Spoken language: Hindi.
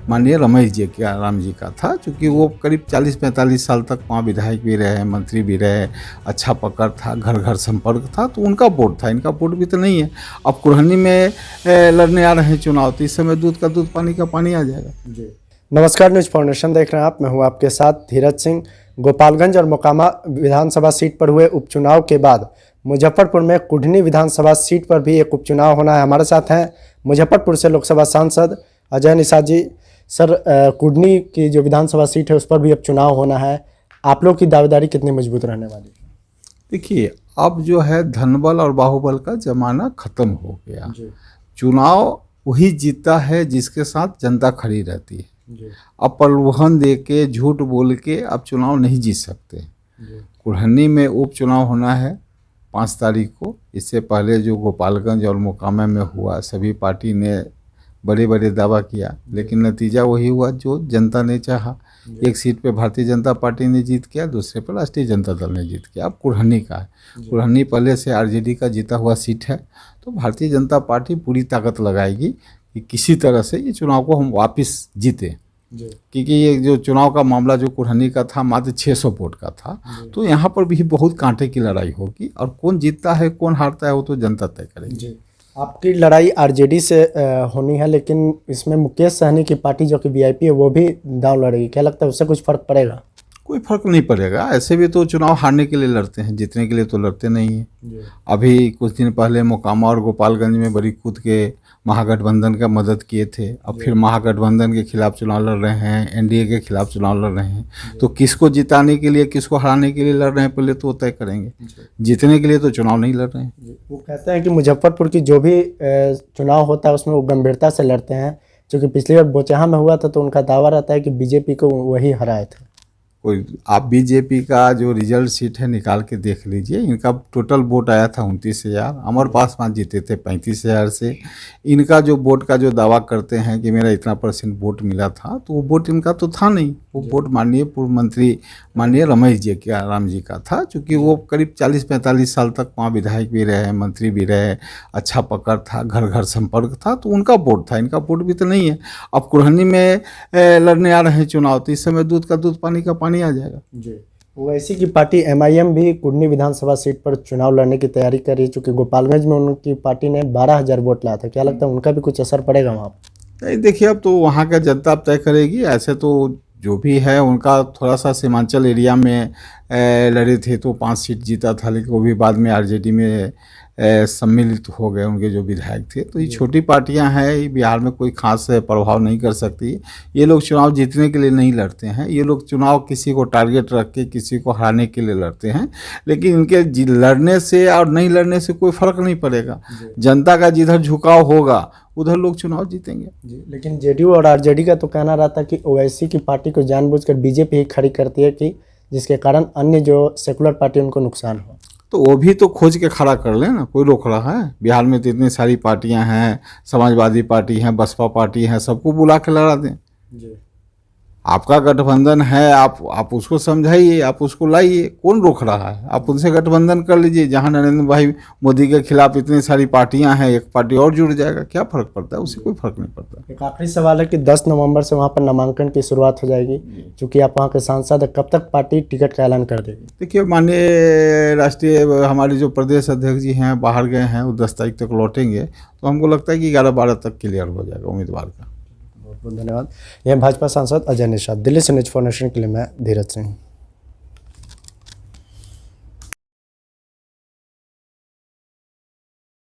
माननीय रमेश जी के राम जी का था, क्योंकि वो करीब 40-45 साल तक वहाँ विधायक भी रहे, मंत्री भी रहे, अच्छा पकड़ था, घर घर संपर्क था, तो उनका वोट था। इनका वोट भी तो नहीं है। अब कुरहनी में लड़ने आ रहे हैं चुनाव, तो इस समय दूध का दूध पानी का पानी आ जाएगा जी। नमस्कार, न्यूज़ फाउंडेशन देख रहे हैं आप। मैं हूं आपके साथ धीरज सिंह। गोपालगंज और मोकामा विधानसभा सीट पर हुए उपचुनाव के बाद मुजफ्फरपुर में कुढ़नी विधानसभा सीट पर भी एक उपचुनाव होना है। हमारे साथ हैं मुजफ्फरपुर से लोकसभा सांसद अजय निषाद जी। सर, कुढ़नी की जो विधानसभा सीट है उस पर भी अब चुनाव होना है। आप लोग की दावेदारी कितनी मजबूत रहने वाली है? देखिए, अब जो है धनबल और बाहुबल का जमाना खत्म हो गया। चुनाव वही जीतता है जिसके साथ जनता खड़ी रहती है। अब प्रलोभन दे के, झूठ बोल के अब चुनाव नहीं जीत सकते। कुढ़नी में उपचुनाव होना है 5 तारीख को। इससे पहले जो गोपालगंज और मोकामा में हुआ, सभी पार्टी ने बड़े बड़े दावा किया, लेकिन नतीजा वही हुआ जो जनता ने चाहा। एक सीट पे भारतीय जनता पार्टी ने जीत किया, दूसरे पर राष्ट्रीय जनता दल ने जीत किया। अब कुढ़नी का है। कुढ़नी पहले से आरजेडी का जीता हुआ सीट है, तो भारतीय जनता पार्टी पूरी ताकत लगाएगी कि किसी तरह से ये चुनाव को हम वापस जीते। क्योंकि ये जो चुनाव का मामला जो कुढ़नी का था, मात्र 600 वोट का था, तो यहाँ पर भी बहुत कांटे की लड़ाई होगी। और कौन जीतता है कौन हारता है वो तो जनता तय करेगी। आपकी लड़ाई आरजेडी से होनी है, लेकिन इसमें मुकेश सहनी की पार्टी जो कि वीआईपी है वो भी दांव लड़ेगी। क्या लगता है उससे कुछ फर्क पड़ेगा? कोई फर्क नहीं पड़ेगा। ऐसे भी तो चुनाव हारने के लिए लड़ते हैं, जीतने के लिए तो लड़ते नहीं हैं। अभी कुछ दिन पहले मोकामा और गोपालगंज में बड़ी कूद के महागठबंधन का मदद किए थे। अब फिर महागठबंधन के खिलाफ चुनाव लड़ रहे हैं, एनडीए के खिलाफ चुनाव लड़ रहे हैं। तो किसको जिताने के लिए, किसको हराने के लिए लड़ रहे हैं, पहले तो वो तय करेंगे। जीतने के लिए तो चुनाव नहीं लड़ रहे हैं। वो कहते हैं कि मुजफ्फरपुर की जो भी चुनाव होता है उसमें वो गंभीरता से लड़ते हैं, क्योंकि पिछली बार बोचहा में हुआ था तो उनका दावा रहता है कि बीजेपी को वही हराए थे। कोई आप बीजेपी का जो रिजल्ट सीट है निकाल के देख लीजिए। इनका टोटल वोट आया था 29,000, अमर पासवान जीते थे 35,000 से। इनका जो वोट का जो दावा करते हैं कि मेरा इतना % वोट मिला था, तो वो वोट इनका तो था नहीं। वो वोट माननीय पूर्व मंत्री माननीय रमेश जी के राम जी का था, क्योंकि वो करीब 40-45 साल तक वहाँ विधायक भी रहे, मंत्री भी रहे, अच्छा पकड़ था, घर घर संपर्क था, तो उनका वोट था। इनका वोट भी तो नहीं है। अब कुढ़नी में लड़ने आ रहे हैं चुनाव, तो इस समय दूध का दूध पानी का पानी आ जाएगा जी। ओवैसी की पार्टी एमआईएम भी कुढ़नी विधानसभा सीट पर चुनाव लड़ने की तैयारी कर रही है, चूँकि गोपालगंज में उनकी पार्टी ने 12,000 वोट लाया था। क्या लगता है उनका भी कुछ असर पड़ेगा वहाँ पर? नहीं, देखिए, अब तो वहाँ का जनता अब तय करेगी। ऐसे तो जो भी है उनका थोड़ा सा सीमांचल एरिया में लड़े थे तो 5 सीट जीता था, लेकिन वो भी बाद में आरजेडी में सम्मिलित हो गए उनके जो विधायक थे। तो ये छोटी पार्टियां हैं, ये बिहार में कोई खास प्रभाव नहीं कर सकती। ये लोग चुनाव जीतने के लिए नहीं लड़ते हैं। ये लोग चुनाव किसी को टारगेट रख के किसी को हराने के लिए लड़ते हैं, लेकिन इनके लड़ने से और नहीं लड़ने से कोई फर्क नहीं पड़ेगा। जनता का जिधर झुकाव होगा उधर लोग चुनाव जीतेंगे जी। लेकिन जेडीयू और आरजेडी का तो कहना रहता है कि ओवैसी की पार्टी को जानबूझकर बीजेपी ही खड़ी करती है, कि जिसके कारण अन्य जो सेकुलर पार्टी उनको नुकसान हो। तो वो भी तो खोज के खड़ा कर ले ना, कोई रोक रहा है? बिहार में तो इतनी सारी पार्टियां हैं, समाजवादी पार्टी हैं, बसपा पार्टी हैं, सबको बुला के लड़ा दें जी। आपका गठबंधन है, आप उसको समझाइए, आप उसको लाइए, कौन रोक रहा है? आप उनसे गठबंधन कर लीजिए। जहां नरेंद्र भाई मोदी के खिलाफ इतनी सारी पार्टियां हैं, एक पार्टी और जुड़ जाएगा, क्या फर्क पड़ता है? उससे कोई फर्क नहीं पड़ता। एक आखिरी सवाल है कि 10 नवंबर से वहां पर नामांकन की शुरुआत हो जाएगी, क्योंकि आप वहां के सांसद है, कब तक पार्टी टिकट का ऐलान कर देगी? देखिए, माननीय राष्ट्रीय हमारे जो प्रदेश अध्यक्ष जी हैं बाहर गए हैं, वो 10 तारीख तक लौटेंगे, तो हमको लगता है कि 11-12 तक क्लियर हो जाएगा उम्मीदवार का। बहुत बहुत धन्यवाद। यह भाजपा सांसद अजय निषाद। दिल्ली से न्यूज़ फाउंडेशन के लिए मैं धीरज सिंह।